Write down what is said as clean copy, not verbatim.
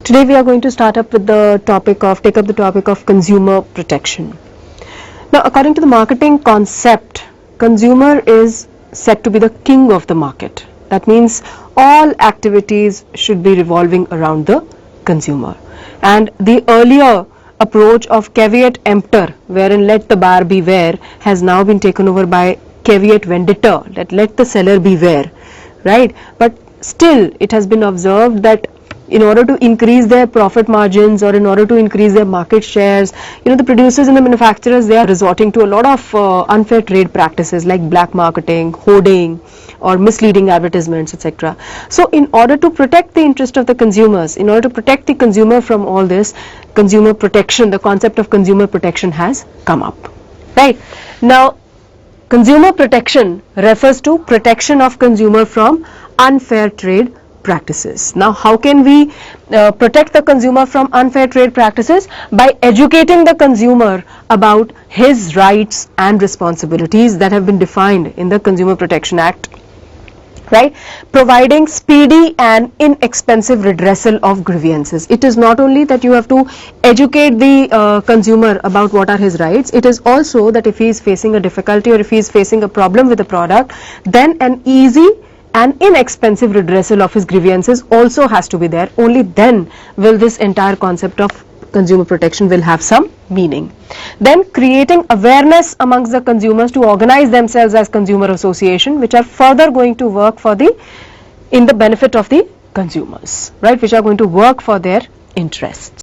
Today we are going to take up the topic of consumer protection. Now, according to the marketing concept, consumer is said to be the king of the market. That means all activities should be revolving around the consumer. And the earlier approach of caveat emptor, wherein let the buyer beware, has now been taken over by caveat venditor, that let the seller beware, right? But still it has been observed that in order to increase their profit margins or in order to increase their market shares, the producers and the manufacturers, they are resorting to a lot of unfair trade practices like black marketing, hoarding or misleading advertisements, etc. So in order to protect the interest of the consumers, in order to protect the consumer from all this, consumer protection, the concept of consumer protection has come up, right? Now, consumer protection refers to protection of consumer from unfair trade practices. Now, how can we protect the consumer from unfair trade practices? By educating the consumer about his rights and responsibilities that have been defined in the Consumer Protection Act, right? Providing speedy and inexpensive redressal of grievances. It is not only that you have to educate the consumer about what are his rights, it is also that if he is facing a difficulty or if he is facing a problem with the product, then an easy and inexpensive redressal of his grievances also has to be there. Only then will this entire concept of consumer protection will have some meaning. Then creating awareness amongst the consumers to organize themselves as consumer association, which are further going to work for in the benefit of the consumers, right? Which are going to work for their interests.